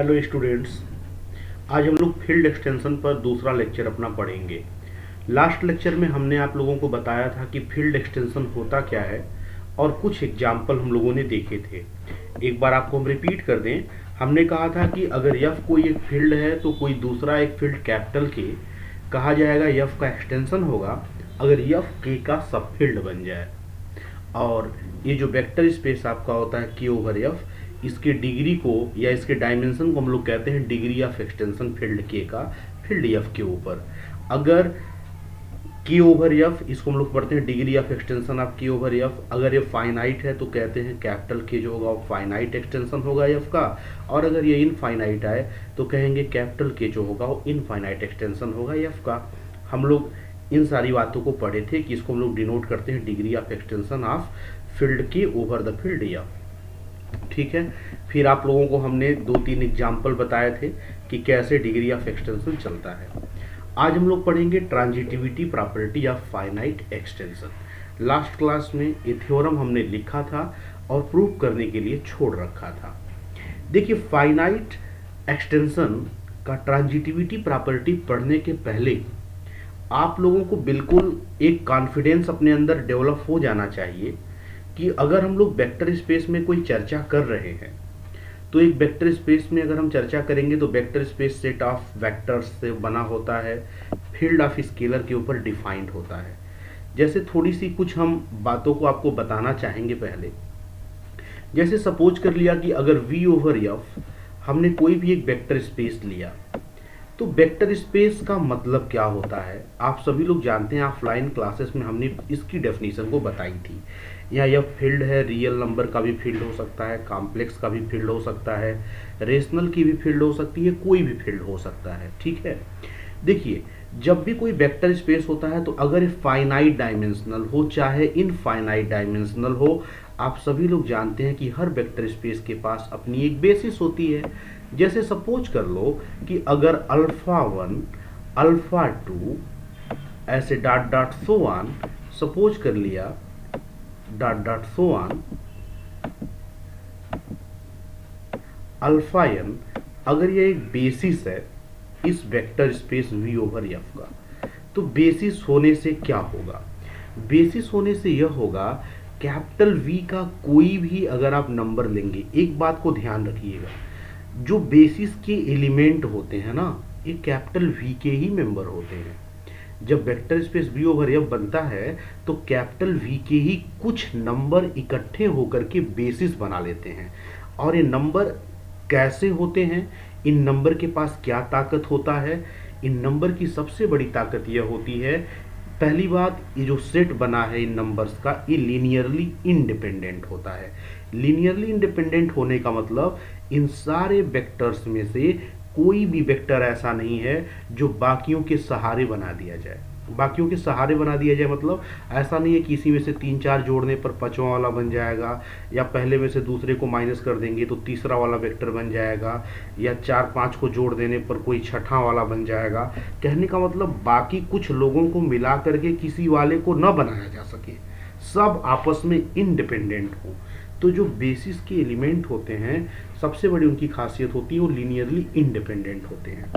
Hello students, आज हम लोग फील्ड एक्सटेंशन पर दूसरा लेक्चर अपना पढ़ेंगे। लास्ट लेक्चर में हमने आप लोगों को बताया था कि फील्ड एक्सटेंशन होता क्या है और कुछ एग्जाम्पल हम लोगों ने देखे थे। एक बार आपको हम रिपीट कर दें। हमने कहा था कि अगर यफ कोई एक फील्ड है तो कोई दूसरा एक फील्ड कैपिटल के कहा जाएगा यफ का एक्सटेंशन होगा अगर यफ के का सब फील्ड बन जाए। और ये जो वेक्टर स्पेस आपका होता है के ओवर एफ, इसके डिग्री को या इसके डायमेंशन को हम लोग कहते हैं डिग्री ऑफ एक्सटेंशन फील्ड के का फील्ड एफ के ऊपर। अगर के ओवर एफ, इसको हम लोग पढ़ते हैं डिग्री ऑफ एक्सटेंशन ऑफ के ओवर एफ। अगर ये फाइनाइट है तो कहते हैं कैपिटल के जो होगा वो फाइनाइट एक्सटेंशन होगा एफ का, और अगर ये इनफाइनाइट है तो कहेंगे कैपिटल के जो होगा वो इनफाइनाइट एक्सटेंशन होगा एफ का। हम लोग इन सारी बातों को पढ़े थे कि इसको हम लोग डिनोट करते हैं degree of extension of field के ओवर द फील्ड एफ। ठीक है, फिर आप लोगों को हमने 2-3 एग्जाम्पल बताए थे कि कैसे डिग्री ऑफ एक्सटेंशन चलता है। आज हम लोग पढ़ेंगे transitivity property of finite extension. Last class में ये थ्योरम हमने लिखा था और प्रूव करने के लिए छोड़ रखा था। देखिए, फाइनाइट एक्सटेंशन का ट्रांजिटिविटी प्रॉपर्टी पढ़ने के पहले आप लोगों को बिल्कुल एक कॉन्फिडेंस अपने अंदर डेवलप हो जाना चाहिए कि अगर हम लोग वेक्टर स्पेस में कोई चर्चा कर रहे हैं तो एक वेक्टर स्पेस में अगर हम चर्चा करेंगे तो vector space set of vectors से बना होता है, फील्ड ऑफ स्केलर के ऊपर डिफाइंड होता है। जैसे थोड़ी सी कुछ हम बातों को आपको बताना चाहेंगे पहले। जैसे सपोज कर लिया कि अगर V ओवर एफ हमने कोई भी एक वेक्टर स्पेस लिया तो वेक्टर स्पेस का मतलब क्या होता है आप सभी लोग जानते हैं। ऑफलाइन क्लासेस में हमने इसकी डेफिनेशन को बताई थी। या यह फील्ड है, रियल नंबर का भी फील्ड हो सकता है, कॉम्प्लेक्स का भी फील्ड हो सकता है, रेशनल की भी फील्ड हो सकती है, कोई भी फील्ड हो सकता है। ठीक है, देखिए जब भी कोई वेक्टर स्पेस होता है तो अगर फाइनाइट डायमेंशनल हो चाहे इनफाइनाइट डायमेंशनल हो, आप सभी लोग जानते हैं कि हर वेक्टर स्पेस के पास अपनी एक बेसिस होती है। जैसे सपोज कर लो कि अगर अल्फा 1 अल्फा 2 ऐसे dot dot so on, suppose कर लिया dot dot so on alpha n, अगर ये एक बेसिस है इस vector space V over F का, तो बेसिस होने से क्या होगा? बेसिस होने से यह होगा कैपिटल V का कोई भी अगर आप नंबर लेंगे, एक बात को ध्यान रखिएगा, जो बेसिस के एलिमेंट होते हैं ना, ये कैपिटल V के ही मेंबर होते हैं। जब vector space V over F बनता है तो कैपिटल V के ही कुछ नंबर इकट्ठे होकर के बेसिस बना लेते हैं। और ये नंबर कैसे होते हैं, इन नंबर के पास क्या ताकत होता है? इन नंबर की सबसे बड़ी ताकत यह होती है, पहली बात, ये जो सेट बना है इन नंबर्स का, ये लीनियरली इंडिपेंडेंट होता है। लीनियरली इंडिपेंडेंट होने का मतलब इन सारे वेक्टर्स में से कोई भी वेक्टर ऐसा नहीं है जो बाकियों के सहारे बना दिया जाए। बाकियों के सहारे बना दिया जाए मतलब ऐसा नहीं है कि इसी में से 3-4 जोड़ने पर 5वां वाला बन जाएगा, या पहले में से दूसरे को माइनस कर देंगे तो तीसरा वाला वेक्टर बन जाएगा, या 4-5 को जोड़ देने पर कोई छठा वाला बन जाएगा। कहने का मतलब बाकी कुछ लोगों को मिला करके किसी वाले को न बनाया जा सके, सब आपस में इंडिपेंडेंट हो। तो जो बेसिस के एलिमेंट होते हैं सबसे बड़ी उनकी खासियत होती है वो लीनियरली इंडिपेंडेंट होते हैं।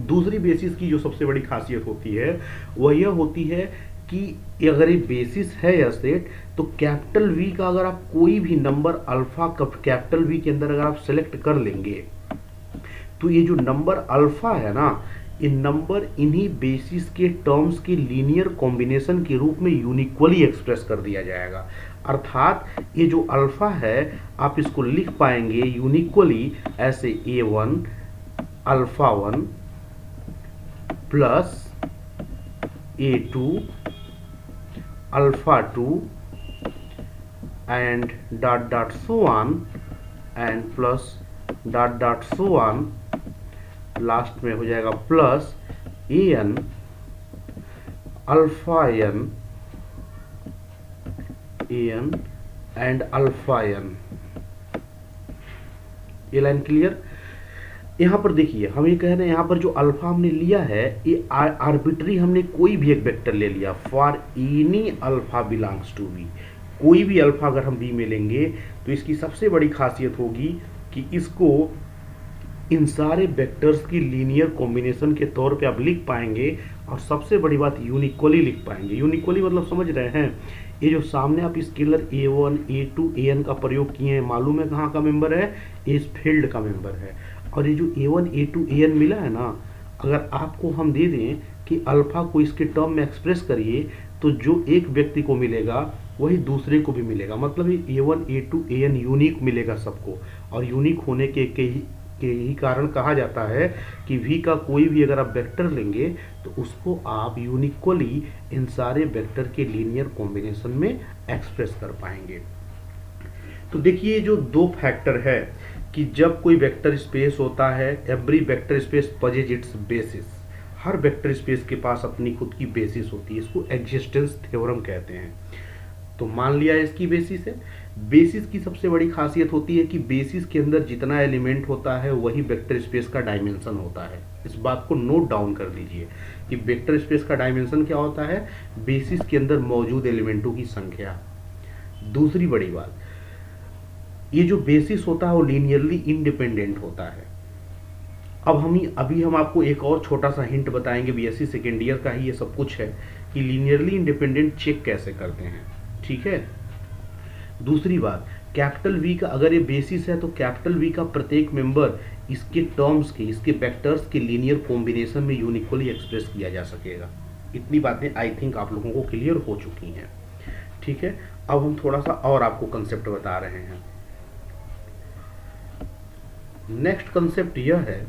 दूसरी बेसिस की जो सबसे बड़ी खासियत होती है वह यह होती है कि अगर ये बेसिस है या सेट, तो कैपिटल V का अगर आप कोई भी नंबर अल्फा कैपिटल V के अंदर अगर आप सेलेक्ट कर लेंगे तो ये जो नंबर अल्फा है ना, ये नंबर इन्हीं बेसिस के टर्म्स के लीनियर कॉम्बिनेशन के रूप में यूनिक्वली एक्सप्रेस कर दिया जाएगा। अर्थात ये जो अल्फा है आप इसको लिख पाएंगे यूनिक्वली ऐसे A1 alpha 1 plus A2 alpha 2 and dot dot so on and plus dot dot so on, last में हो जाएगा plus AN alpha n and alpha n। ये लाइन क्लियर? यहाँ पर देखिए हम ये कह रहे हैं, यहाँ पर जो अल्फा हमने लिया है ये आर्बिट्री, हमने कोई भी एक वेक्टर ले लिया for any alpha belongs to V। कोई भी अल्फा अगर हम V में लेंगे तो इसकी सबसे बड़ी खासियत होगी कि इसको इन सारे वेक्टर्स की लीनियर कॉम्बिनेशन के तौर पे आप लिख पाएंगे। और सबसे बड़ी बात, यूनिक्वली लिख पाएंगे। यूनिक्वली मतलब समझ रहे हैं, ये जो सामने आप स्केलर a1 a2 an का प्रयोग किए हैं, मालूम है कहाँ का मेंबर है, इस फील्ड का मेंबर है। और ये जो a1 a2 an मिला है ना, अगर आपको हम दे दें कि अल्फा को इसके टर्म में एक्सप्रेस करिए, तो जो एक व्यक्ति को मिलेगा वही दूसरे को भी मिलेगा। मतलब ये a1 a2 an यूनिक मिलेगा सबको। और यूनिक होने के ही कारण कहा जाता है कि v का कोई भी अगर आप वेक्टर लेंगे तो उसको आप यूनिक्वली इन सारे वेक्टर के लीनियर कॉम्बिनेशन में एक्सप्रेस कर पाएंगे। तो देखिए जो दो फैक्टर है कि जब कोई वेक्टर स्पेस होता है, every vector space पजेज it's basis, her vector space के पास अपनी खुद की बेसिस होती है, इसको एक्जिस्टेंस थ्योरम कहते हैं। तो मान लिया इसकी बेसिस है। बेसिस की सबसे बड़ी खासियत होती है कि बेसिस के अंदर जितना एलिमेंट होता है वही वेक्टर स्पेस का डायमेंशन होता है। इस बात को नोट डाउन कर लीजिए कि वेक्टर स्पेस का डायमेंशन क्या होता है, बेसिस के अंदर मौजूद एलिमेंटों की संख्या। दूसरी बड़ी बात, ये जो बेसिस होता है वो लीनियरली इंडिपेंडेंट होता है। अभी हम आपको एक और छोटा सा हिंट बताएंगे, बीएससी सेकेंड ईयर का ही ये सब कुछ है कि लीनियरली इंडिपेंडेंट चेक कैसे करते हैं। ठीक है। दूसरी बात, कैपिटल वी का अगर ये बेसिस है तो कैपिटल वी का प्रत्येक मेंबर इसके टर्म्स के, इसके वेक्टर्स के लीनियर कॉम्बिनेशन में यूनिक्वली एक्सप्रेस किया जा सकेगा। इतनी बातें आई थिंक आप लोगों को क्लियर हो चुकी हैं। ठीक है। अब हम थोड़ा सा और आपको कंसेप्ट बता रहे हैं। नेक्स्ट कंसेप्ट यह है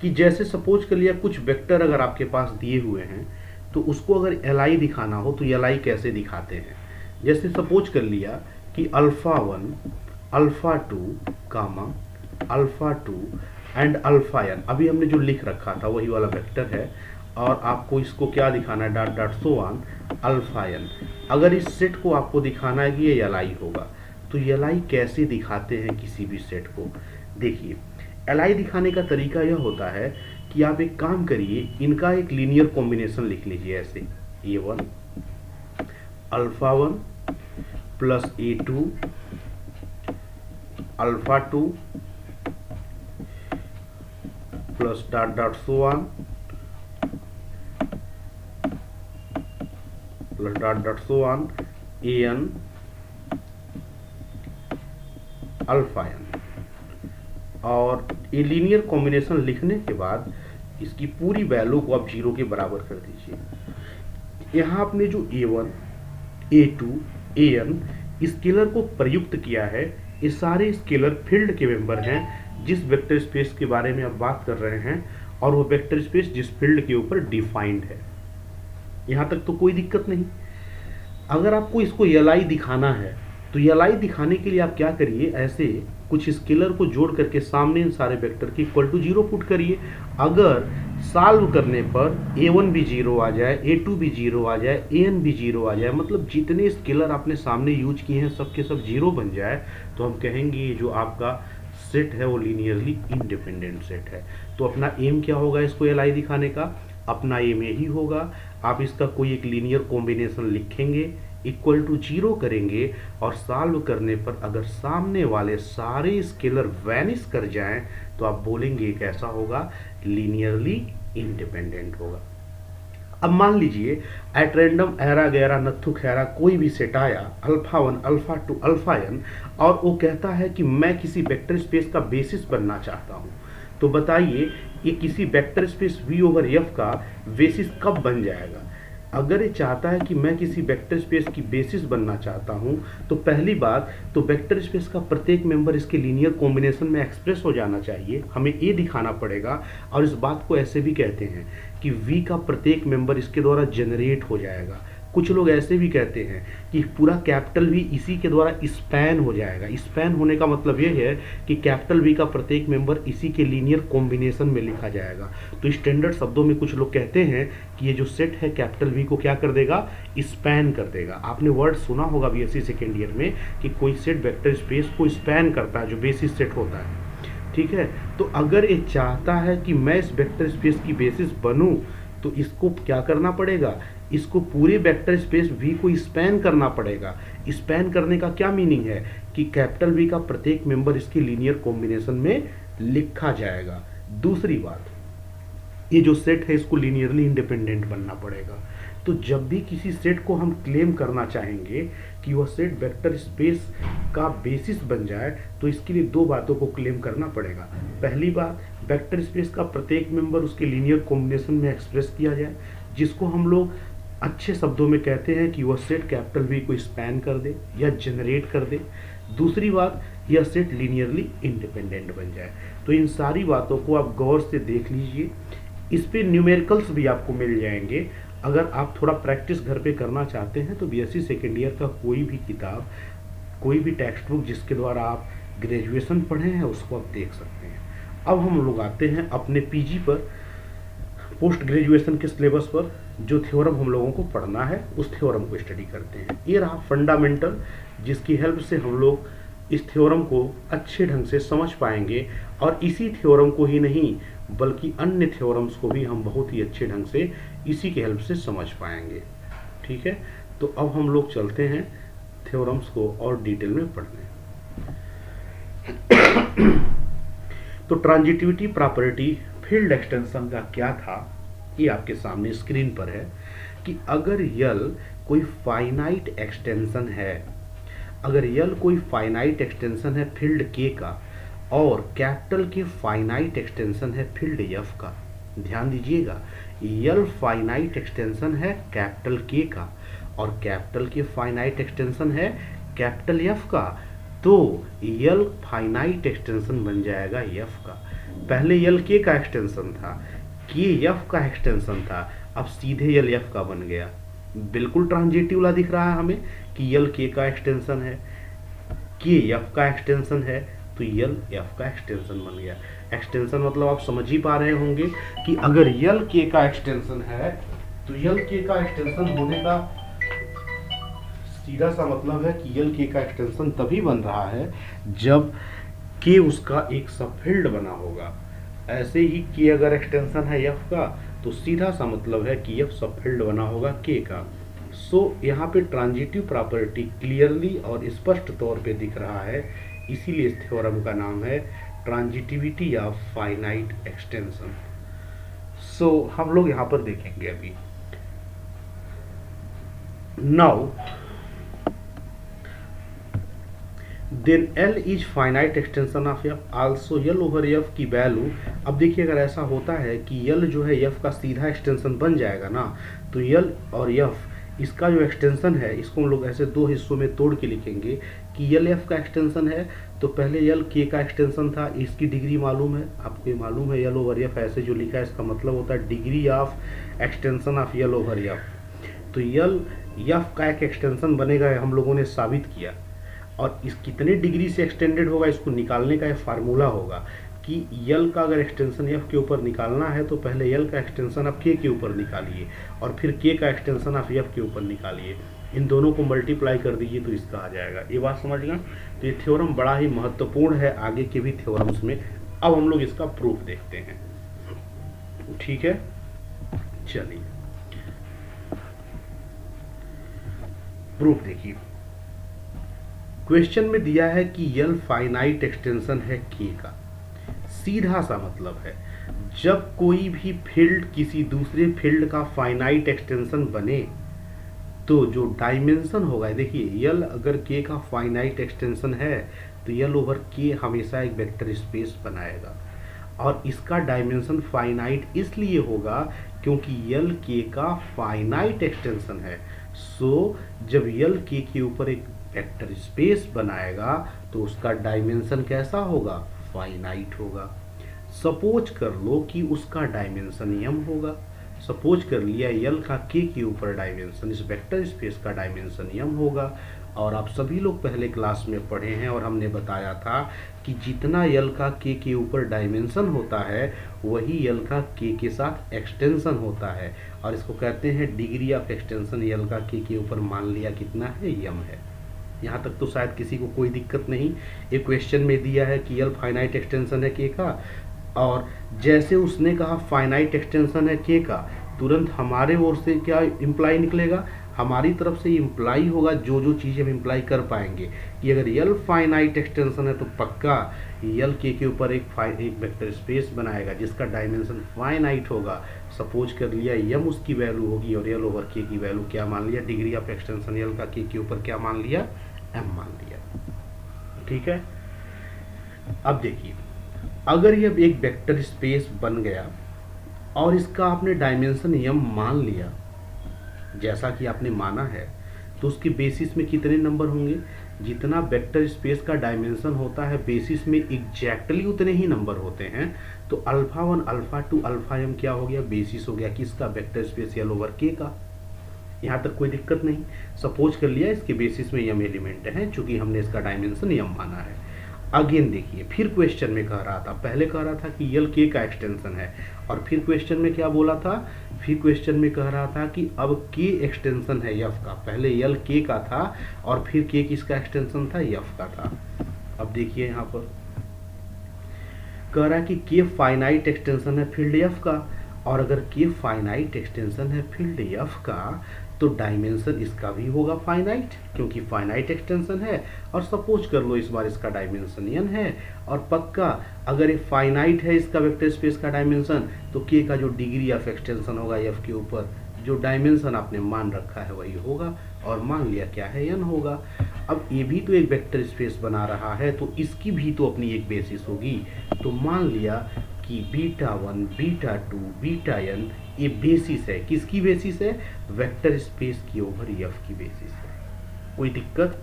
कि जैसे सपोज कर लिया कुछ वेक्टर अगर आपके पास दिए हुए हैं तो उसको अगर एल दिखाना हो तो एल कैसे दिखाते हैं। जैसे सपोज कर लिया कि alpha 1 alpha 2 comma alpha 2 and alpha n, अभी हमने जो लिख रखा था वही वाला वेक्टर है और आपको इसको क्या दिखाना है, dot dot so on alpha n। अगर इस सेट को आपको दिखाना है कि ये एल होगा तो एल कैसे दिखाते हैं किसी भी सेट को। देखिए एल दिखाने का तरीका यह होता है कि आप एक काम करिए, इनका एक लीनियर कॉम्बिनेशन लिख लीजिए ऐसे, a1 alpha 1 plus a2 alpha 2 plus dot dot so on plus dot dot so on an alpha n। और ये लीनियर कॉम्बिनेशन लिखने के बाद इसकी पूरी वैल्यू को आप 0 के बराबर कर दीजिए। यहाँ आपने जो a1 a2 an स्केलर को प्रयुक्त किया है, ये सारे स्केलर फील्ड के मेंबर हैं जिस वेक्टर स्पेस के बारे में आप बात कर रहे हैं, और वो वेक्टर स्पेस जिस फील्ड के ऊपर डिफाइंड है। यहाँ तक तो कोई दिक्कत नहीं। अगर आपको इसको एल दिखाना है तो एल दिखाने के लिए आप क्या करिए, ऐसे कुछ स्केलर को जोड़ करके सामने इन सारे वेक्टर की इक्वल टू 0 पुट करिए। अगर सॉल्व करने पर a1 भी 0 आ जाए, a2 भी 0 आ जाए, an भी 0 आ जाए, मतलब जितने स्केलर आपने सामने यूज किए हैं सब के सब 0 बन जाए, तो हम कहेंगे ये जो आपका सेट है वो लीनियरली इंडिपेंडेंट सेट है। तो अपना एम क्या होगा इसको एल दिखाने का, अपना एम यही होगा, आप इसका कोई एक लीनियर कॉम्बिनेशन लिखेंगे, इक्वल टू 0 करेंगे, और सॉल्व करने पर अगर सामने वाले सारे स्केलर वैनिश कर जाएं तो आप बोलेंगे कैसा होगा, लीनियरली इंडिपेंडेंट होगा। अब मान लीजिए एट रैंडम ऐरा गैरा नत्थु खैरा कोई भी सेट आया, अल्फा 1 अल्फा 2 अल्फा n, और वो कहता है कि मैं किसी वेक्टर स्पेस का बेसिस बनना चाहता हूँ। तो बताइए ये किसी vector space v over f का बेसिस कब बन जाएगा। अगर ये चाहता है कि मैं किसी वेक्टर स्पेस की बेसिस बनना चाहता हूं, तो पहली बात तो वेक्टर स्पेस का प्रत्येक मेंबर इसके लीनियर कॉम्बिनेशन में एक्सप्रेस हो जाना चाहिए, हमें ये दिखाना पड़ेगा। और इस बात को ऐसे भी कहते हैं कि V का प्रत्येक मेंबर इसके द्वारा जनरेट हो जाएगा। कुछ लोग ऐसे भी कहते हैं कि पूरा कैपिटल V इसी के द्वारा स्पैन हो जाएगा। स्पैन होने का मतलब यह है कि कैपिटल V का प्रत्येक मेंबर इसी के लीनियर कॉम्बिनेशन में लिखा जाएगा। तो स्टैंडर्ड शब्दों में कुछ लोग कहते हैं कि ये जो सेट है कैपिटल V को क्या कर देगा, स्पैन कर देगा। आपने वर्ड सुना होगा बीएससी सेकेंड ईयर में कि कोई सेट वेक्टर स्पेस को स्पैन करता है, जो बेसिस सेट होता है। ठीक है। तो अगर ये चाहता है कि मैं इस वेक्टर स्पेस की बेसिस बनूं तो इसको क्या करना पड़ेगा, इसको पूरे वेक्टर स्पेस वी को स्पैन करना पड़ेगा। स्पैन करने का क्या मीनिंग है कि कैपिटल वी का प्रत्येक मेंबर इसके लीनियर कॉम्बिनेशन में लिखा जाएगा। दूसरी बात, ये जो सेट है इसको लीनियरली इंडिपेंडेंट बनना पड़ेगा। तो जब भी किसी सेट को हम क्लेम करना चाहेंगे कि वह सेट वेक्टर स्पेस का बेसिस बन जाए, तो इसके लिए दो बातों को क्लेम करना पड़ेगा। पहली बात, वेक्टर स्पेस का प्रत्येक मेंबर उसके लीनियर कॉम्बिनेशन में एक्सप्रेस किया जाए, जिसको हम लोग अच्छे शब्दों में कहते हैं कि वह सेट कैपिटल वी को स्पैन कर दे या जनरेट कर दे। दूसरी बात, यह सेट लीनियरली इंडिपेंडेंट बन जाए। तो इन सारी बातों को आप गौर से देख लीजिए। इस पे न्यूमेरिकल्स भी आपको मिल जाएंगे। अगर आप थोड़ा प्रैक्टिस घर पे करना चाहते हैं तो बीएससी सेकेंड ईयर का कोई भी किताब, कोई भी टेक्स्ट बुक जिसके द्वारा आप ग्रेजुएशन पढ़े हैं उसको आप देख सकते हैं। अब हम लोग आते हैं अपने पीजी पर, पोस्ट ग्रेजुएशन के सिलेबस पर। जो थ्योरम हम लोगों को पढ़ना है उस थ्योरम को स्टडी करते हैं। ये रहा फंडामेंटल, जिसकी हेल्प से हम लोग इस थ्योरम को अच्छे ढंग से समझ पाएंगे, और इसी थ्योरम को ही नहीं बल्कि अन्य थ्योरम्स को भी हम बहुत ही अच्छे ढंग से इसी के हेल्प से समझ पाएंगे। ठीक है, तो अब हम लोग चलते हैं थ्योरम्स को और डिटेल में पढ़ने। तो ट्रांजिटिविटी प्रॉपर्टी फील्ड एक्सटेंशन का क्या था, ये आपके सामने स्क्रीन पर है कि अगर यल कोई फाइनाइट एक्सटेंशन है, अगर यल कोई फाइनाइट एक्सटेंशन है फील्ड के का, और कैपिटल के फाइनाइट एक्सटेंशन है फील्ड एफ का। ध्यान दीजिएगा, यल फाइनाइट एक्सटेंशन है कैपिटल के का और कैपिटल के फाइनाइट एक्सटेंशन है कैपिटल एफ का, तो यल फाइनाइट एक्सटेंशन बन जाएगा एफ का। पहले यल के का एक्सटेंशन था, के एफ का एक्सटेंशन था, अब सीधे यल एफ का बन गया। बिल्कुल ट्रांजिटिव ला दिख रहा है हमें कि यल के का एक्सटेंशन है, के एफ का एक्सटेंशन है, तो यल एफ का एक्सटेंशन बन गया। एक्सटेंशन मतलब आप समझ ही पा रहे होंगे कि अगर यल के का एक्सटेंशन है तो यल के का एक्सटेंशन होने का सीधा सा मतलब है कि यल के का एक्सटेंशन तभी बन रहा है जब के उसका एक सबफील्ड बना होगा। ऐसे ही के अगर एक्सटेंशन है एफ का तो सीधा सा मतलब है कि एफ सबफील्ड बना होगा के का। सो यहाँ पे ट्रांजिटिव प्रॉपर्टी क्लियरली और स्पष्ट तौर पे दिख रहा है, इसीलिए इस थ्योरम का नाम है transitivity of finite extension. So हम लोग यहाँ पर देखेंगे अभी। Now then L is finite extension of F, also L over F की वैल्यू। अब देखिए, अगर ऐसा होता है कि L जो है F का सीधा एक्सटेंशन बन जाएगा ना, तो L और F इसका जो एक्सटेंशन है इसको हम लोग ऐसे दो हिस्सों में तोड़ के लिखेंगे कि L F का एक्सटेंशन है तो पहले L K का एक्सटेंशन था, इसकी डिग्री मालूम है आपको, ये मालूम है L ओवर F ऐसे जो लिखा है इसका मतलब होता है degree of extension of L over F। तो L F का एक एक्सटेंशन बनेगा, हम लोगों ने साबित किया, और इस कितने डिग्री से एक्सटेंडेड होगा इसको निकालने का एक फार्मूला होगा कि यल का अगर एक्सटेंशन एफ के ऊपर निकालना है तो पहले यल का एक्सटेंशन आप के ऊपर निकालिए और फिर के का एक्सटेंशन आप एफ के ऊपर निकालिए, इन दोनों को मल्टीप्लाई कर दीजिए तो इसका आ जाएगा। ये बात समझ गए? तो ये थ्योरम बड़ा ही महत्वपूर्ण है आगे के भी थ्योरम्स में। अब हम लोग इसका प्रूफ देखते हैं। ठीक है, चलिए प्रूफ देखिए। क्वेश्चन में दिया है कि यल फाइनाइट एक्सटेंशन है के का। सीधा सा मतलब है जब कोई भी फील्ड किसी दूसरे फील्ड का फाइनाइट एक्सटेंशन बने तो जो डायमेंशन होगा, देखिए यल अगर के का फाइनाइट एक्सटेंशन है तो यल ओवर के हमेशा एक वेक्टर स्पेस बनाएगा, और इसका डायमेंशन फाइनाइट इसलिए होगा क्योंकि यल के का फाइनाइट एक्सटेंशन है। सो जब यल के ऊपर एक वेक्टर स्पेस बनाएगा तो उसका डायमेंशन कैसा होगा? फाइनाइट होगा। सपोज कर लो कि उसका डायमेंशन m होगा। सपोज कर लिया यल का के ऊपर डायमेंशन, इस वेक्टर स्पेस का डायमेंशन m होगा। और आप सभी लोग पहले क्लास में पढ़े हैं और हमने बताया था कि जितना यल का के ऊपर डायमेंशन होता है वही यल का के साथ एक्सटेंशन होता है, और इसको कहते हैं डिग्री ऑफ एक्सटेंशन। यल का के ऊपर मान लिया कितना है? m है। यहाँ तक तो शायद किसी को कोई दिक्कत नहीं। एक क्वेश्चन में दिया है कि यल फाइनाइट एक्सटेंशन है के का, और जैसे उसने कहा फाइनाइट एक्सटेंशन है के का, तुरंत हमारे ओर से क्या इम्प्लाई निकलेगा, हमारी तरफ से इम्प्लाई होगा जो जो चीज़ हम इम्प्लाई कर पाएंगे कि अगर यल फाइनाइट एक्सटेंशन है तो पक्का यल के ऊपर एक वेक्टर स्पेस बनाएगा जिसका डायमेंशन फाइनाइट होगा। सपोज कर लिया यम उसकी वैल्यू होगी और यल ओवर के की वैल्यू क्या मान लिया, डिग्री ऑफ एक्सटेंशन यल का के ऊपर क्या मान लिया, एम मान लिया। ठीक है, अब देखिए अगर ये एक वेक्टर स्पेस बन गया और इसका आपने डायमेंशन यम मान लिया जैसा कि आपने माना है, तो उसके बेसिस में कितने नंबर होंगे, जितना वेक्टर स्पेस का डायमेंशन होता है बेसिस में एग्जैक्टली उतने ही नंबर होते हैं। तो अल्फा 1 अल्फा 2 अल्फा एम क्या हो गया, बेसिस हो गया किसका, वेक्टर स्पेस यल ओवर के का। यहाँ तक कोई दिक्कत नहीं। सपोज कर लिया इसके बेसिस में यम एलिमेंट है चूंकि हमने इसका डायमेंशन यम माना है। अगेन देखिए फिर क्वेश्चन में कह रहा था, पहले कह रहा था कि यल के का एक्सटेंशन है और फिर क्वेश्चन में क्या बोला था, फिर क्वेश्चन में कह रहा था कि अब के एक्सटेंशन है यफ का। पहले यल के का था और फिर के किसका एक्सटेंशन था, यफ का था। अब देखिए यहाँ पर कह रहा है कि के फाइनाइट एक्सटेंशन है फील्ड एफ का, और अगर के फाइनाइट एक्सटेंशन है फील्ड एफ का तो डायमेंशन इसका भी होगा फाइनाइट क्योंकि फाइनाइट एक्सटेंशन है। और सपोज कर लो इस बार इसका डायमेंशन एन है और पक्का अगर ये फाइनाइट है इसका वेक्टर स्पेस का डायमेंशन तो के का जो डिग्री ऑफ एक्सटेंशन होगा एफ के ऊपर जो डायमेंशन आपने मान रखा है वही होगा और मान लिया क्या है, एन होगा। अब ये भी तो एक वेक्टर स्पेस बना रहा है तो इसकी भी तो अपनी एक बेसिस होगी। तो मान लिया कि बीटा 1 बीटा 2 बीटा एन ये बेसिस है, किसकी बेसिस है, वेक्टर स्पेस की ओवर एफ की बेसिस है। कोई दिक्कत,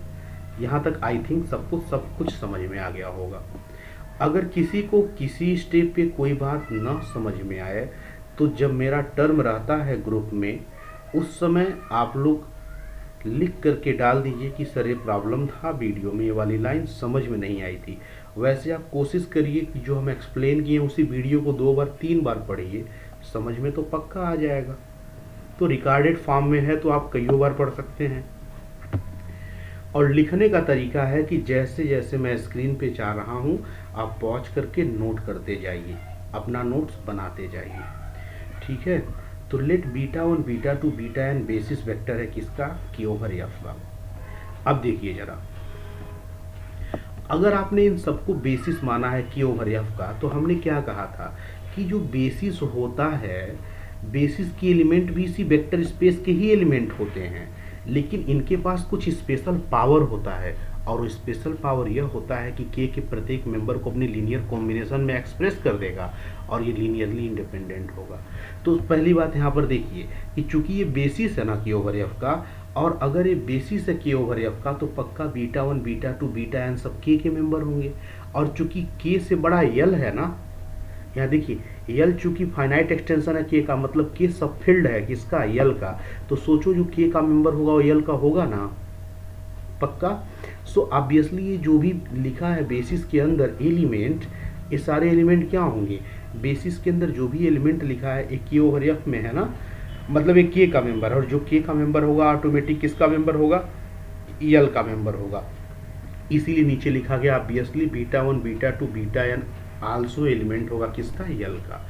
यहाँ तक आई थिंक सब कुछ समझ में आ गया होगा। अगर किसी को किसी स्टेप पे कोई बात न समझ में आए तो जब मेरा टर्म रहता है ग्रुप में उस समय आप लोग लिख करके डाल दीजिए कि सर ये प्रॉब्लम था, वीडियो में ये वाली लाइन समझ में नहीं आई थी। वैसे आप कोशिश करिए कि जो हम एक्सप्लेन किए उसी वीडियो को 2 बार 3 बार पढ़िए, समझ में तो पक्का आ जाएगा। तो रिकॉर्डेड फॉर्म में है तो आप कईयों बार पढ़ सकते हैं। और लिखने का तरीका है कि जैसे जैसे मैं स्क्रीन पे जा रहा हूँ आप पॉज करके नोट करते जाइए, अपना नोट्स बनाते जाइए। ठीक है, तो let beta 1 beta 2 beta N basis vector है किसका, के ओवर एफ का। अब देखिए जरा, अगर आपने इन सबको बेसिस माना है के ओवर एफ का तो हमने क्या कहा था कि जो बेसिस होता है बेसिस के एलिमेंट भी इसी वेक्टर स्पेस के ही एलिमेंट होते हैं, लेकिन इनके पास कुछ स्पेशल पावर होता है और वो स्पेशल पावर यह होता है कि के प्रत्येक मेंबर को अपने लीनियर कॉम्बिनेशन में एक्सप्रेस कर देगा और ये लीनियरली इंडिपेंडेंट होगा। तो पहली बात यहाँ पर देखिए कि चूंकि ये बेसिस है ना के ओवर एफ का, और अगर ये बेसिस है के ओवर एफ का तो पक्का बीटा 1 बीटा 2 बीटा एन सब के मेंबर होंगे। और चूंकि के से बड़ा यल है ना, यहाँ देखिए यल चूंकि फाइनाइट एक्सटेंशन है के का, मतलब के सब फील्ड है किसका, यल का। तो सोचो जो के का मेंबर होगा वो यल का होगा ना पक्का। सो ऑब्वियसली ये जो भी लिखा है बेसिस के अंदर एलिमेंट, ये सारे एलिमेंट क्या होंगे, बेसिस के अंदर जो भी एलिमेंट लिखा है एक के ओवर एफ में है ना, मतलब एक के का मेंबर, और जो के का मेंबर होगा ऑटोमेटिक किसका मेंबर होगा, यल का मेंबर होगा। इसीलिए नीचे लिखा गया obviously beta 1 beta 2 beta N also element होगा किसका, यल का,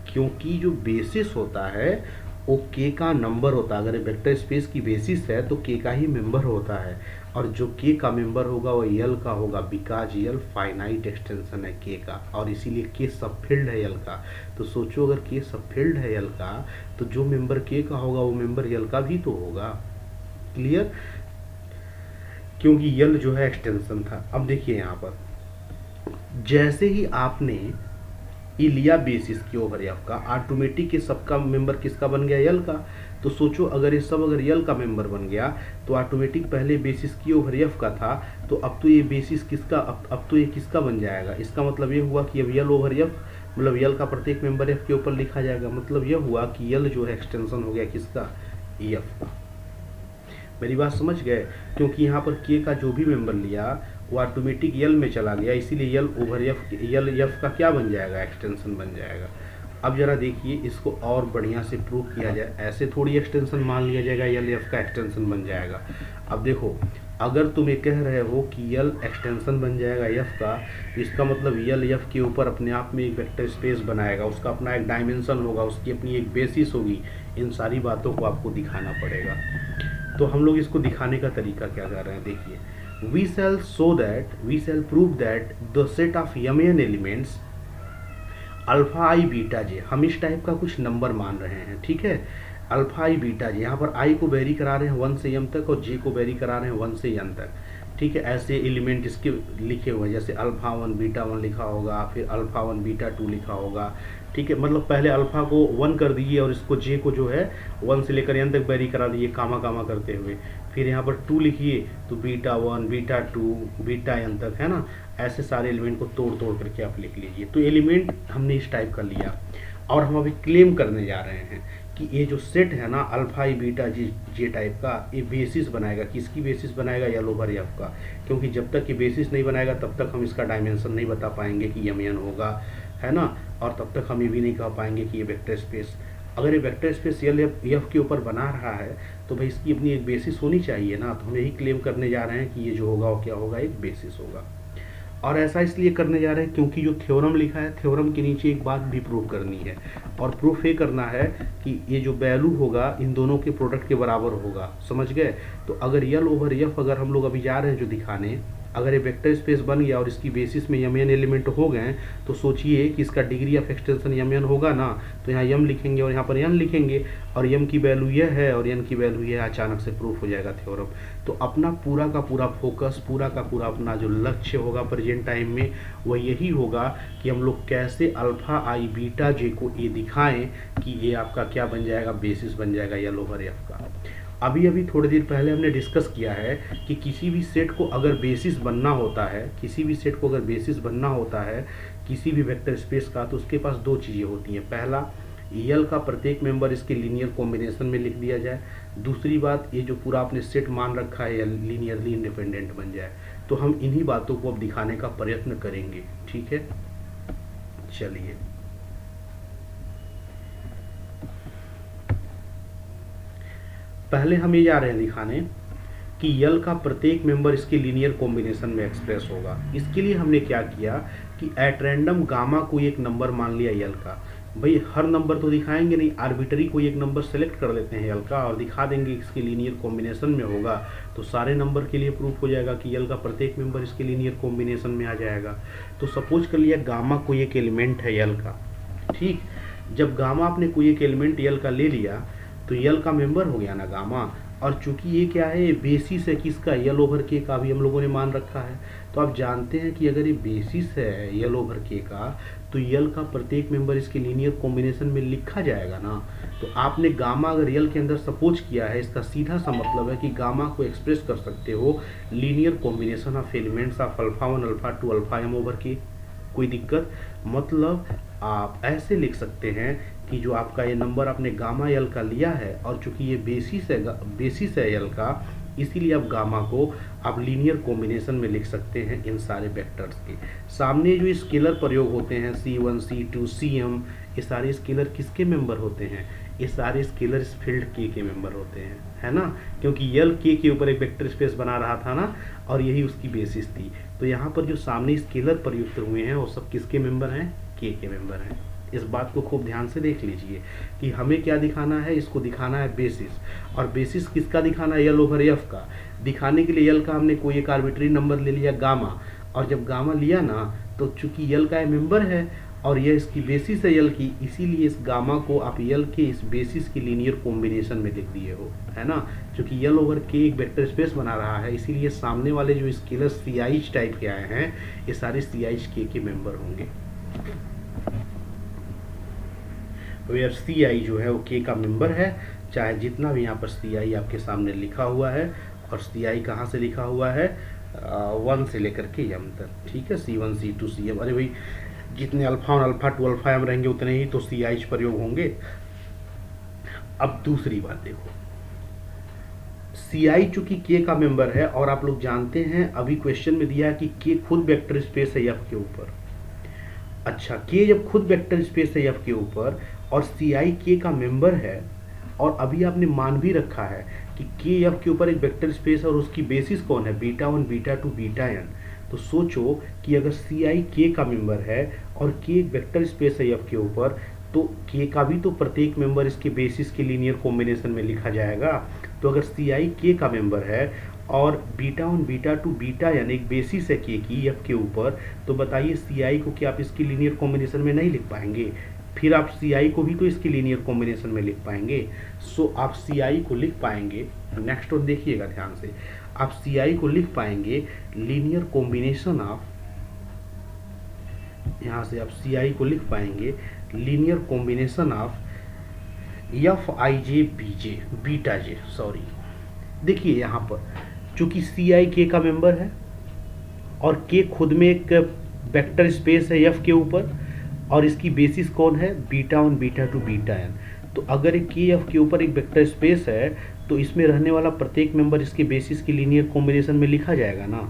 क्योंकि जो बेसिस होता है वो के का नंबर होता है। अगर वेक्टर स्पेस की बेसिस है तो के का ही मेंबर होता है और जो के का मेंबर होगा वो यल का होगा, बिकॉज यल फाइनाइट एक्सटेंशन है के का और इसीलिए के सब फील्ड है यल का। तो सोचो अगर के सब फील्ड है यल का तो जो मेंबर के का होगा वो मेंबर यल का भी तो होगा। क्लियर, क्योंकि यल जो है एक्सटेंशन था। अब देखिए यहाँ पर जैसे ही आपने ये लिया बेसिस के ओवर एफ का, ऑटोमेटिक ये सबका मेंबर किसका बन गया, यल का। तो सोचो अगर ये सब अगर यल का मेंबर बन गया तो ऑटोमेटिक पहले बेसिस के ओवर एफ का था तो अब तो ये बेसिस किसका, अब तो ये किसका बन जाएगा। इसका मतलब ये हुआ कि अब यल ओवर एफ, मतलब यल का प्रत्येक मेंबर एफ के ऊपर लिखा जाएगा। मतलब यह हुआ कि यल जो है एक्सटेंशन हो गया किसका, एफ का। मेरी बात समझ गए, क्योंकि यहाँ पर के का जो भी मेंबर लिया वो ऑटोमेटिक यल में चला गया, इसीलिए यल ओवर एफ, यल एफ का क्या बन जाएगा, एक्सटेंशन बन जाएगा। अब जरा देखिए इसको और बढ़िया से प्रूव किया जाए, ऐसे थोड़ी एक्सटेंशन मान लिया जाएगा यल एफ का एक्सटेंशन बन जाएगा। अब देखो अगर तुम ये कह रहे हो कि यल एक्सटेंशन बन जाएगा यफ का, इसका मतलब यल यफ के ऊपर अपने आप में एक वेक्टर स्पेस बनाएगा, उसका अपना एक डायमेंशन होगा, उसकी अपनी एक बेसिस होगी। इन सारी बातों को आपको दिखाना पड़ेगा। तो हम लोग इसको दिखाने का तरीका क्या कर रहे हैं, देखिए, we shall prove that the set of यमियन एलिमेंट्स अल्फा आई बीटा जे, हम इस टाइप का कुछ नंबर मान रहे हैं, ठीक है। अल्फा आई बीटा जे, यहाँ पर आई को वेरी करा रहे हैं 1 से m तक और जे को वेरी करा रहे हैं 1 से n तक, ठीक है। ऐसे एलिमेंट इसके लिखे हुए हैं, जैसे अल्फा 1 बीटा 1 लिखा होगा, फिर अल्फा 1 बीटा 2 लिखा होगा, ठीक है। मतलब पहले अल्फा को 1 कर दीजिए और इसको जे को जो है 1 से लेकर n तक वेरी करा दीजिए कामा कामा करते हुए, फिर यहाँ पर 2 लिखिए तो बीटा 1 बीटा 2 बीटा n तक, है ना। ऐसे सारे एलिमेंट को तोड़ तोड़ करके आप लिख लीजिए। तो एलिमेंट हमने इस टाइप का लिया और हम अभी क्लेम करने जा रहे हैं कि ये जो सेट है ना अल्फा ई बीटा जे टाइप का, ये बेसिस बनाएगा। किसकी बेसिस बनाएगा? यल ओवर एफ का। क्योंकि जब तक ये बेसिस नहीं बनाएगा तब तक हम इसका डायमेंशन नहीं बता पाएंगे कि यमयन होगा, है ना। और तब तक हम ये भी नहीं कह पाएंगे कि ये वेक्टर स्पेस, अगर ये वेक्टर स्पेस यल एफ के ऊपर बना रहा है तो भाई इसकी अपनी एक बेसिस होनी चाहिए ना। तो हम यही क्लेम करने जा रहे हैं कि ये जो होगा वो क्या होगा, एक बेसिस होगा। और ऐसा इसलिए करने जा रहे हैं क्योंकि जो थ्योरम लिखा है, थ्योरम के नीचे एक बात भी प्रूव करनी है, और प्रूफ ये करना है कि ये जो वैल्यू होगा इन दोनों के प्रोडक्ट के बराबर होगा, समझ गए। तो अगर यल ओवर एफ अगर हम लोग अभी जा रहे हैं जो दिखाने, अगर ये वेक्टर स्पेस बन गया और इसकी बेसिस में यमयन एलिमेंट हो गए तो सोचिए कि इसका डिग्री ऑफ एक्सटेंशन यमयन होगा ना। तो यहाँ यम लिखेंगे और यहाँ पर यन लिखेंगे, और यम की वैल्यू यह है और यन की वैल्यू यह, अचानक से प्रूफ हो जाएगा थ्योरम। तो अपना पूरा का पूरा फोकस, पूरा का पूरा अपना जो लक्ष्य होगा प्रेजेंट टाइम में वह यही होगा कि हम लोग कैसे अल्फा आई बीटा जे को ये दिखाएं कि ये आपका क्या बन जाएगा, बेसिस बन जाएगा यल ओवर एफ का। अभी थोड़ी देर पहले हमने डिस्कस किया है कि किसी भी सेट को अगर बेसिस बनना होता है, किसी भी सेट को अगर बेसिस बनना होता है किसी भी वेक्टर स्पेस का, तो उसके पास दो चीज़ें होती हैं। पहला, यल का प्रत्येक मेंबर इसके लीनियर कॉम्बिनेशन में लिख दिया जाए। दूसरी बात, ये जो पूरा आपने सेट मान रखा है लीनियरली इंडिपेंडेंट बन जाए। तो हम इन्हीं बातों को अब दिखाने का प्रयत्न करेंगे, ठीक है। चलिए, पहले हम ये जा रहे हैं दिखाने कि यल का प्रत्येक मेंबर इसके लीनियर कॉम्बिनेशन में एक्सप्रेस होगा। इसके लिए हमने क्या किया कि एट रैंडम गामा को एक नंबर मान लिया यल का। भाई हर नंबर तो दिखाएंगे नहीं, आर्बिटरी कोई एक नंबर सेलेक्ट कर लेते हैं यल का और दिखा देंगे इसके लीनियर कॉम्बिनेशन में होगा, तो सारे नंबर के लिए प्रूफ हो जाएगा कि यल का प्रत्येक मेंबर इसके लीनियर कॉम्बिनेशन में आ जाएगा। तो सपोज कर लिया गामा कोई एक एलिमेंट है यल का, ठीक। जब गामा आपने कोई एक एलिमेंट यल का ले लिया तो यल का मेंबर हो गया ना गामा। और चूंकि ये क्या है, ये बेसिस है किसका, यल ओवर के का भी हम लोगों ने मान रखा है। तो आप जानते हैं कि अगर ये बेसिस है यल ओवर के का तो यल का प्रत्येक मेंबर इसके लीनियर कॉम्बिनेशन में लिखा जाएगा ना। तो आपने गामा अगर यल के अंदर सपोज किया है, इसका सीधा सा मतलब है कि गामा को एक्सप्रेस कर सकते हो linear combination of elements of alpha 1 alpha 2 alpha M over K. कोई दिक्कत? मतलब आप ऐसे लिख सकते हैं कि जो आपका ये नंबर आपने गामा यल का लिया है और चूंकि ये बेसिस है यल का, इसीलिए आप गामा को आप लीनियर कॉम्बिनेशन में लिख सकते हैं इन सारे वेक्टर्स के। सामने जो स्केलर प्रयोग होते हैं C1 C2 Cm, ये सारे स्केलर किसके मेंबर होते हैं? ये सारे स्केलर इस फील्ड के मेंबर होते हैं, है ना। क्योंकि यल के ऊपर एक वेक्टर स्पेस बना रहा था ना, और यही उसकी बेसिस थी। तो यहाँ पर जो सामने स्केलर प्रयुक्त हुए हैं वो सब किसके मेंबर हैं? के मेंबर हैं। इस बात को खूब ध्यान से देख लीजिए कि हमें क्या दिखाना है, इसको दिखाना है बेसिस। और बेसिस किसका दिखाना है? यल ओवर एफ का। दिखाने के लिए यल का हमने कोई एक आर्बिट्री नंबर ले लिया गामा, और जब गामा लिया ना तो चूंकि यल का मेंबर है और यह इसकी बेसिस है यल की, इसीलिए इस गामा को आप यल के इस बेसिस की लीनियर कॉम्बिनेशन में लिख दिए हो, है ना। क्योंकि यल ओवर के एक वेक्टर स्पेस बना रहा है, इसीलिए सामने वाले जो स्केलर CH टाइप के आए हैं ये सारे CH के मेंबर होंगे। वेयर CI जो है वो के का मेंबर है, चाहे जितना भी यहाँ पर CI आपके सामने लिखा हुआ है। और CI कहाँ से लिखा हुआ है? 1 से लेकर के m तक, ठीक है। C1 C2 Cm, अरे भाई जितने अल्फा 1 अल्फा 2 अल्फा m रहेंगे उतने ही तो CH प्रयोग होंगे। अब दूसरी बात देखो, CI चूंकि के का मेंबर है और आप लोग जानते हैं अभी क्वेश्चन में दिया है कि के खुद वेक्टर स्पेस है एफ के ऊपर। अच्छा, के जब खुद वेक्टर स्पेस है एफ के ऊपर और CI के का मेंबर है, और अभी आपने मान भी रखा है कि के एफ के ऊपर एक वेक्टर स्पेस है और उसकी बेसिस कौन है, beta one, beta two, beta N. तो सोचो कि अगर सी आई के का मेंबर है और के एक वेक्टर स्पेस है एफ के ऊपर, तो के का भी तो प्रत्येक मेंबर इसके बेसिस के लीनियर कॉम्बिनेशन में लिखा जाएगा। तो अगर सी आई के का मेंबर है और beta one, beta two, beta N एक बेसिस है के की एफ के ऊपर, तो बताइए सी आई को क्या आप इसकी लीनियर कॉम्बिनेशन में नहीं लिख पाएंगे? फिर आप सी आई को भी तो इसके लीनियर कॉम्बिनेशन में लिख पाएंगे। सो आप सी आई को लिख पाएंगे, नेक्स्ट वन देखिएगा ध्यान से, आप सी आई को लिख पाएंगे लीनियर कॉम्बिनेशन ऑफ, यहां से आप सी आई को लिख पाएंगे linear combination of F I J B J, beta J, sorry. देखिए यहाँ पर चूंकि सी आई के का मेंबर है और के खुद में एक वेक्टर स्पेस है एफ के ऊपर और इसकी बेसिस कौन है, beta one, beta two, beta N. तो अगर एक के एफ के ऊपर एक वेक्टर स्पेस है तो इसमें रहने वाला प्रत्येक मेंबर इसके बेसिस की लीनियर कॉम्बिनेशन में लिखा जाएगा ना।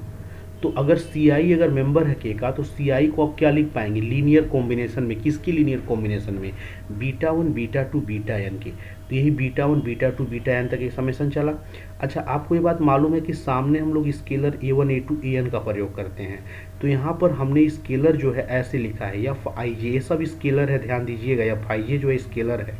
तो अगर सी आई अगर मेंबर है के का, तो सी आई को आप क्या लिख पाएंगे, लीनियर कॉम्बिनेशन में। किसकी लीनियर कॉम्बिनेशन में, beta one, beta two, beta N के। तो यही beta one, beta two, beta N तक एक समेशन चला। अच्छा, आपको ये बात मालूम है कि सामने हम लोग scalar A one, A two, A N का प्रयोग करते हैं। तो यहाँ पर हमने स्केलर जो है ऐसे लिखा है एफ आई जे, ये सब स्केलर है, ध्यान दीजिएगा। एफ आई जे जो है स्केलर है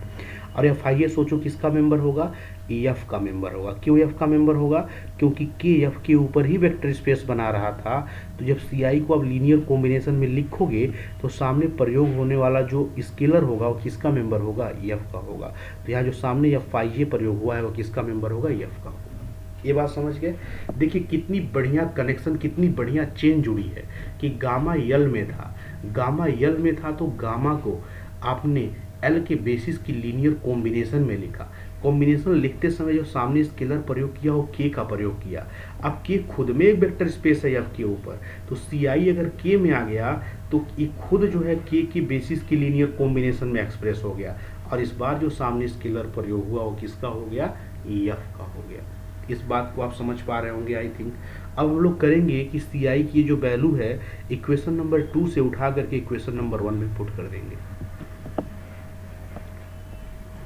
और एफ आई ए सोचो किसका मेंबर होगा, एफ का मेंबर होगा। क्यों एफ का मेंबर होगा, क्योंकि के एफ के ऊपर ही वेक्टर स्पेस बना रहा था। तो जब सी आई को आप लीनियर कॉम्बिनेशन में लिखोगे तो सामने प्रयोग होने वाला जो स्केलर होगा वो किसका मेंबर होगा, एफ का होगा। तो यहाँ जो सामने एफ आई ए प्रयोग हुआ है वो किसका मेंबर होगा, एफ का होगा। ये बात समझ गए। देखिए कितनी बढ़िया कनेक्शन, कितनी बढ़िया चेन जुड़ी है कि गामा यल में था, गामा यल में था तो गामा को आपने एल के बेसिस की लीनियर कॉम्बिनेशन में लिखा। कॉम्बिनेशन लिखते समय जो सामने स्केलर प्रयोग किया वो के का प्रयोग किया। अब के खुद में एक वेक्टर स्पेस है एफ के ऊपर, तो सी आई अगर के में आ गया तो ये खुद जो है के की बेसिस की लीनियर कॉम्बिनेशन में एक्सप्रेस हो गया। और इस बार जो सामने स्केलर प्रयोग हुआ वो किसका हो गया, एफ का हो गया। इस बात को आप समझ पा रहे होंगे आई थिंक। अब हम लोग करेंगे कि सी आई की जो वैल्यू है इक्वेशन नंबर 2 से उठा करके इक्वेशन नंबर 1 में पुट कर देंगे।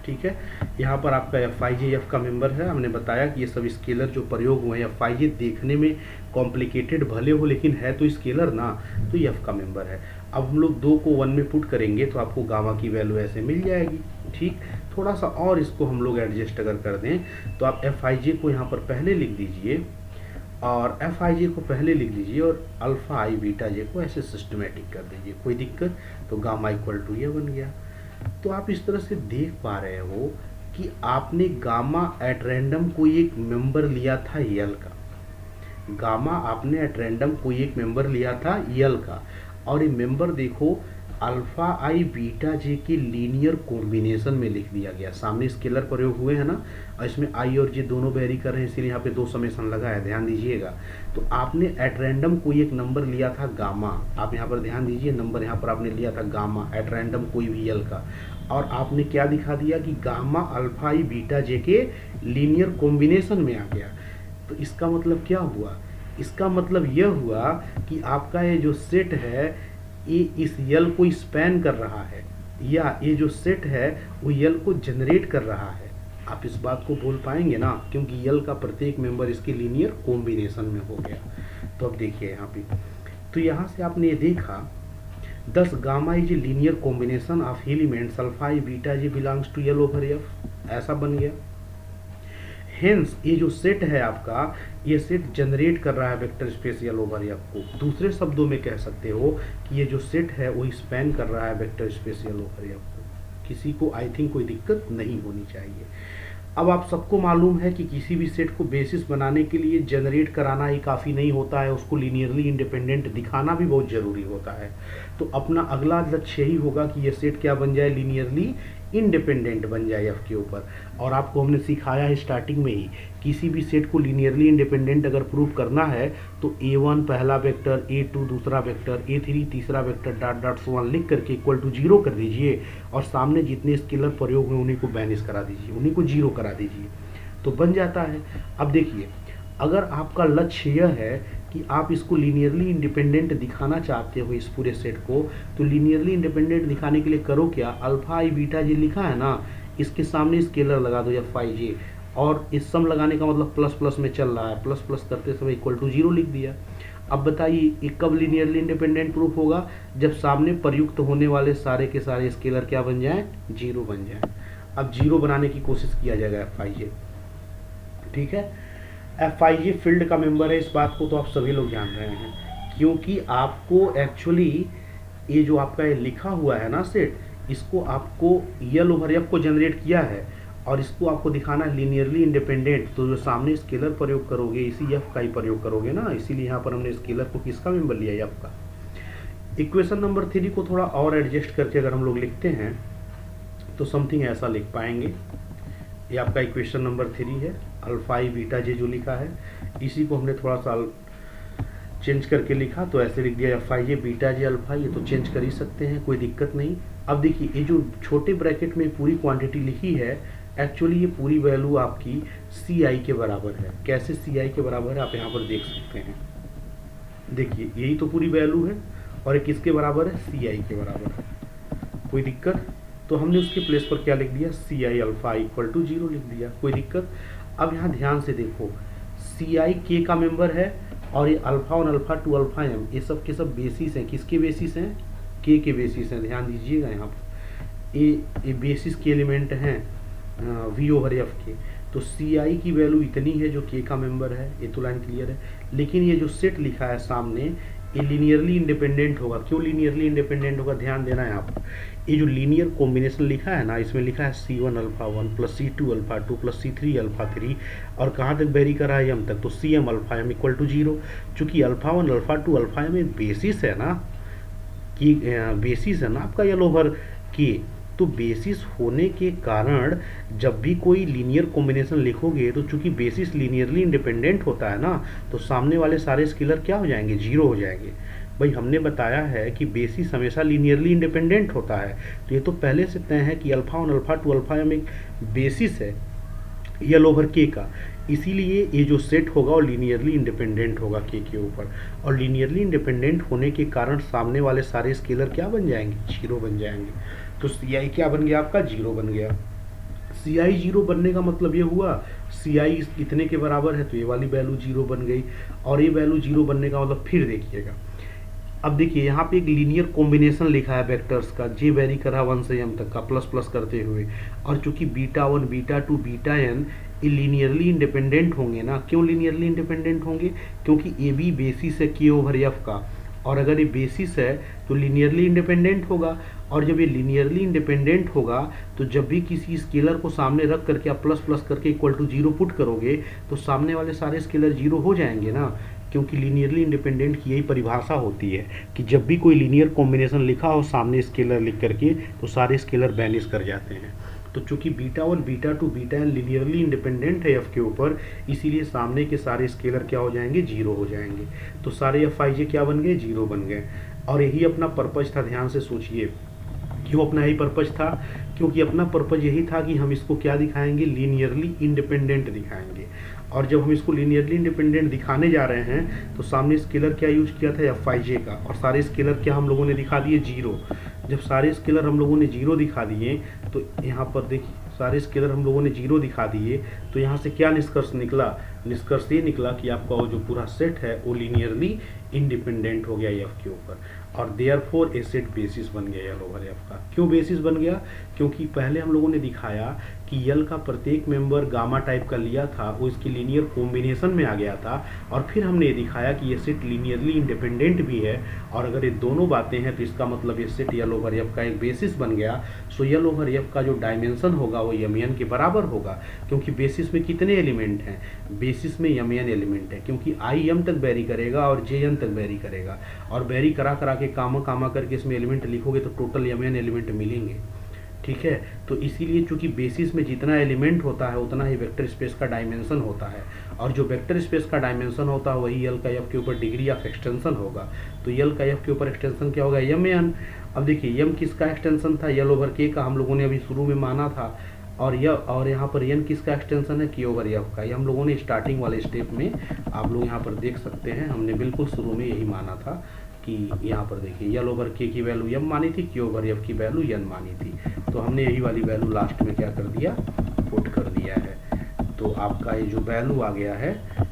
ठीक है, यहाँ पर आपका एफ आई जे एफ का मेंबर है। हमने बताया कि ये सब स्केलर जो प्रयोग हुए हैं, एफ आई जे देखने में कॉम्प्लिकेटेड भले हो लेकिन है तो स्केलर ना, तो ये एफ का मेंबर है। अब हम लोग 2 को 1 में पुट करेंगे तो आपको गामा की वैल्यू ऐसे मिल जाएगी। ठीक, थोड़ा सा और इसको हम लोग एडजस्ट अगर कर दें तो आप एफ आई जे को यहाँ पर पहले लिख दीजिए और एफ आई जे को पहले लिख दीजिए और अल्फा आई बीटा जे को ऐसे सिस्टमेटिक कर दीजिए। कोई दिक्कत, तो गामा इक्वल टू ये बन गया। तो आप इस तरह से देख पा रहे हो कि आपने गामा एट रैंडम कोई एक मेंबर लिया था यल का, गामा आपने एट रैंडम कोई एक मेंबर लिया था यल का, और ये मेंबर देखो अल्फा आई बीटा जे के लीनियर कॉम्बिनेशन में लिख दिया गया। सामने स्केलर प्रयोग हुए हैं ना, और इसमें आई और जे दोनों वेरी कर रहे हैं, इसीलिए यहाँ पे 2 समेशन लगा है, ध्यान दीजिएगा। तो आपने एट रैंडम कोई एक नंबर लिया था गामा, आप यहाँ पर ध्यान दीजिए, नंबर यहाँ पर आपने लिया था गामा एट रैंडम कोई भी यल का, और आपने क्या दिखा दिया कि गामा अल्फा आई बीटा जे के लीनियर कॉम्बिनेशन में आ गया। तो इसका मतलब क्या हुआ, इसका मतलब यह हुआ कि आपका ये जो सेट है ये इस यल को स्पैन कर रहा है, या ये जो सेट है वो यल को जनरेट कर रहा है। आप इस बात को बोल पाएंगे ना, क्योंकि यल का प्रत्येक मेंबर इसके लीनियर कॉम्बिनेशन में हो गया। तो अब देखिए यहाँ पे, तो यहाँ से आपने ये देखा 10 gamma is linear combination of elements alpha I beta J belongs to L over F, ऐसा बन गया। हेंस ये जो सेट है आपका, ये सेट जनरेट कर रहा है वेक्टर स्पेस यल ओवर एफ को। दूसरे शब्दों में कह सकते हो कि ये जो सेट है वो स्पैन कर रहा है वेक्टर स्पेस यल ओवर एफ को। किसी को आई थिंक कोई दिक्कत नहीं होनी चाहिए। अब आप सबको मालूम है कि किसी भी सेट को बेसिस बनाने के लिए जनरेट कराना ही काफ़ी नहीं होता है, उसको लीनियरली इंडिपेंडेंट दिखाना भी बहुत ज़रूरी होता है। तो अपना अगला लक्ष्य यही होगा कि ये सेट क्या बन जाए, लीनियरली इंडिपेंडेंट बन जाए एफ के ऊपर। और आपको हमने सिखाया है स्टार्टिंग में ही, किसी भी सेट को लीनियरली इंडिपेंडेंट अगर प्रूव करना है तो a1 पहला वेक्टर, a2 दूसरा वेक्टर, a3 तीसरा vector, dot dot so on लिख करके इक्वल टू 0 कर दीजिए, और सामने जितने स्केलर प्रयोग हुए उन्हीं को बैनिश करा दीजिए, उन्हीं को 0 करा दीजिए, तो बन जाता है। अब देखिए, अगर आपका लक्ष्य यह है कि आप इसको लीनियरली इंडिपेंडेंट दिखाना चाहते हो इस पूरे सेट को, तो लीनियरली इंडिपेंडेंट दिखाने के लिए करो क्या, अल्फा आई बीटा जे लिखा है ना, इसके सामने स्केलर लगा दो एफ आई जे, और इस सम लगाने का मतलब प्लस प्लस में चल रहा है, प्लस प्लस करते समय इक्वल टू 0 लिख दिया। अब बताइए ये कब लीनियरली इंडिपेंडेंट प्रूफ होगा, जब सामने प्रयुक्त होने वाले सारे के सारे स्केलर क्या बन जाएं, 0 बन जाएं। अब 0 बनाने की कोशिश किया जाएगा Fij, ठीक है। Fij फील्ड का मेंबर है, इस बात को तो आप सभी लोग जान रहे हैं, क्योंकि आपको एक्चुअली ये जो आपका ये लिखा हुआ है ना सेट, इसको आपको यल ओवर एफ को जनरेट किया है और इसको आपको दिखाना है लीनियरली इंडिपेंडेंट। तो जो सामने स्केलर प्रयोग करोगे इसी एफ का ही प्रयोग करोगे ना, इसीलिए यहाँ पर हमने स्केलर को किसका मेंबर लिया, एफ का। इक्वेशन नंबर 3 को थोड़ा और एडजस्ट करके अगर हम लोग लिखते हैं तो समथिंग ऐसा लिख पाएंगे। ये आपका इक्वेशन नंबर 3 है, अल्फा ई बीटा जे जो लिखा है, इसी को हमने थोड़ा सा चेंज करके लिखा तो ऐसे लिख दिया Fij बीटा जे अल्फा। ये तो चेंज कर ही सकते हैं, कोई दिक्कत नहीं। अब देखिए ये जो छोटे ब्रैकेट में पूरी क्वांटिटी लिखी है, एक्चुअली ये पूरी वैल्यू आपकी Ci के बराबर है। कैसे Ci के बराबर है आप यहाँ पर देख सकते हैं, देखिए यही तो पूरी वैल्यू है और ये किसके बराबर है, Ci के बराबर है। कोई दिक्कत, तो हमने उसके प्लेस पर क्या लिख दिया, Ci अल्फा इक्वल टू 0 लिख दिया, कोई दिक्कत। अब यहाँ ध्यान से देखो, Ci K का मेंबर है और ये अल्फा 1 अल्फा 2 अल्फा m ये सब के सब बेसिस हैं, किसके बेसिस हैं, K के बेसिस हैं। ध्यान दीजिएगा यहाँ पर ये बेसिस के एलिमेंट हैं V ओवर F के। तो Ci की वैल्यू इतनी है जो K का मेंबर है, ये तो लाइन क्लियर है। लेकिन ये जो सेट लिखा है सामने, ये लीनियरली इंडिपेंडेंट होगा। क्यों लीनियरली इंडिपेंडेंट होगा, ध्यान देना है यहाँ पर। ये जो लीनियर कॉम्बिनेशन लिखा है ना, इसमें लिखा है C1 alpha 1 plus C2 alpha 2 plus C3 alpha 3 और कहाँ तक वेरी कर रहा है, m तक। तो Cm alpha m equal to 0। चूंकि alpha 1 alpha 2 alpha m basis है ना, कि बेसिस है ना आपका यल ओवर के, तो बेसिस होने के कारण जब भी कोई लीनियर कॉम्बिनेशन लिखोगे तो चूंकि बेसिस लीनियरली इंडिपेंडेंट होता है ना, तो सामने वाले सारे स्केलर क्या हो जाएंगे, 0 हो जाएंगे। भाई हमने बताया है कि बेसिस हमेशा लीनियरली इंडिपेंडेंट होता है, तो ये तो पहले से तय है कि अल्फा 1 अल्फा 2 अल्फा m एक बेसिस है यल ओवर के का, इसीलिए ये जो सेट होगा वो लीनियरली इंडिपेंडेंट होगा के ऊपर। और लीनियरली इंडिपेंडेंट होने के कारण सामने वाले सारे स्केलर क्या बन जाएंगे, 0 बन जाएंगे। तो Ci क्या बन गया आपका, 0 बन गया। Ci 0 बनने का मतलब ये हुआ Ci इतने के बराबर है, तो ये वाली वैल्यू 0 बन गई। और ये वैल्यू 0 बनने का मतलब फिर देखिएगा, अब देखिए यहाँ पे एक लीनियर कॉम्बिनेशन लिखा है वेक्टर्स का, जे वेरी कर रहा 1 से m तक का प्लस प्लस करते हुए। और चूंकि बीटा 1 बीटा 2 बीटा n ये लीनियरली इंडिपेंडेंट होंगे ना। क्यों लीनियरली इंडिपेंडेंट होंगे, क्योंकि ए बी बेसिस है K ओवर F का, और अगर ये बेसिस है तो लीनियरली इंडिपेंडेंट होगा। और जब ये लीनियरली इंडिपेंडेंट होगा तो जब भी किसी स्केलर को सामने रख करके आप प्लस प्लस करके इक्वल टू 0 पुट करोगे तो सामने वाले सारे स्केलर 0 हो जाएंगे ना। क्योंकि लीनियरली इंडिपेंडेंट की यही परिभाषा होती है कि जब भी कोई लीनियर कॉम्बिनेशन लिखा हो सामने स्केलर लिख करके तो सारे स्केलर बैनिश कर जाते हैं। तो चूंकि beta 1 beta 2 beta n linearly independent है f के ऊपर, इसीलिए सामने के सारे स्केलर क्या हो जाएंगे, 0 हो जाएंगे। तो सारे Fij क्या बन गए, 0 बन गए। और यही अपना पर्पज था, ध्यान से सोचिए क्यों अपना यही पर्पज था, क्योंकि अपना पर्पज यही था कि हम इसको क्या दिखाएंगे, लीनियरली इंडिपेंडेंट दिखाएंगे। और जब हम इसको लीनियरली इंडिपेंडेंट दिखाने जा रहे हैं तो सामने स्केलर क्या यूज किया था, Fij का, और सारे स्केलर क्या हम लोगों ने दिखा दिए, 0। जब सारे स्केलर हम लोगों ने 0 दिखा दिए तो यहाँ पर देखिए सारे स्केलर हम लोगों ने 0 दिखा दिए, तो यहाँ से क्या निष्कर्ष निकला, निष्कर्ष ये निकला कि आपका वो जो पूरा सेट है वो लीनियरली इंडिपेंडेंट हो गया f के ऊपर। और देयरफॉर ए सेट बेसिस बन गया यल ओवर f का। क्यों बेसिस बन गया, क्योंकि पहले हम लोगों ने दिखाया कि यल का प्रत्येक मेंबर गामा टाइप का लिया था, वो इसकी लीनियर कॉम्बिनेशन में आ गया था। और फिर हमने ये दिखाया कि ये सेट लीनियरली इंडिपेंडेंट भी है, और अगर ये दोनों बातें हैं तो इसका मतलब ये सेट यल ओवर f का एक बेसिस बन गया। सो यल ओवर f का जो डायमेंशन होगा वो mn के बराबर होगा, क्योंकि बेसिस में कितने एलिमेंट हैं, बेसिस में mn एलिमेंट है, क्योंकि i m तक वेरी करेगा और j n तक वेरी करेगा। और वेरी करा करा के कामा करके इसमें एलिमेंट लिखोगे तो टोटल mn एलिमेंट मिलेंगे, ठीक है। तो इसीलिए चूंकि बेसिस में जितना एलिमेंट होता है उतना ही वेक्टर स्पेस का डायमेंशन होता है, और जो वेक्टर स्पेस का डायमेंशन होता है वही यल का f के ऊपर डिग्री ऑफ एक्सटेंशन होगा। तो यल का f के ऊपर एक्सटेंशन क्या होगा, mn। अब देखिए m किसका एक्सटेंशन था, यल ओवर k का, हम लोगों ने अभी शुरू में माना था। और यहाँ पर n किसका एक्सटेंशन है, k ओवर f का। ये हम लोगों ने स्टार्टिंग वाले स्टेप में, आप लोग यहाँ पर देख सकते हैं, हमने बिल्कुल शुरू में यही माना था कि यहाँ पर देखिए यल ओवर k की वैल्यू m मानी थी, k ओवर f की वैल्यू n मानी थी। तो हमने यही वाली वैल्यू लास्ट में क्या कर दिया, पुट कर दिया है। तो आपका ये जो वैल्यू आ गया है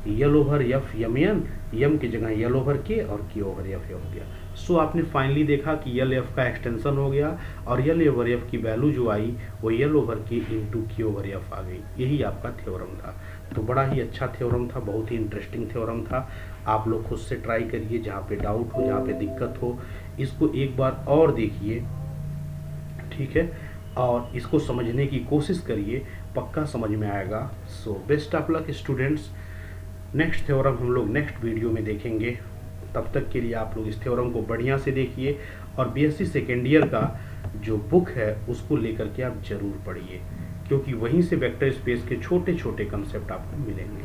यल ओवर एफ यम एन, यम की जगह यल ओवर के और के ओवर एफ हो गया। सो आपने फाइनली देखा कि यल एफ का एक्सटेंशन हो गया और यल ओवर एफ की वैल्यू जो आई वो यल ओवर के इंटू के ओवर एफ आ गई। यही आपका थ्योरम था। तो बड़ा ही अच्छा थ्योरम था, बहुत ही इंटरेस्टिंग थ्योरम था। आप लोग खुद से ट्राई करिए, जहाँ पे डाउट हो, जहाँ पे दिक्कत हो, इसको एक बार और देखिए, ठीक है, और इसको समझने की कोशिश करिए, पक्का समझ में आएगा। So best of luck students. Next theorem हम लोग नेक्स्ट वीडियो में देखेंगे। तब तक के लिए आप लोग इस थ्योरम को बढ़िया से देखिए और बीएससी सेकेंड ईयर का जो बुक है उसको लेकर के आप जरूर पढ़िए, क्योंकि वहीं से वेक्टर स्पेस के छोटे छोटे कंसेप्ट आपको मिलेंगे।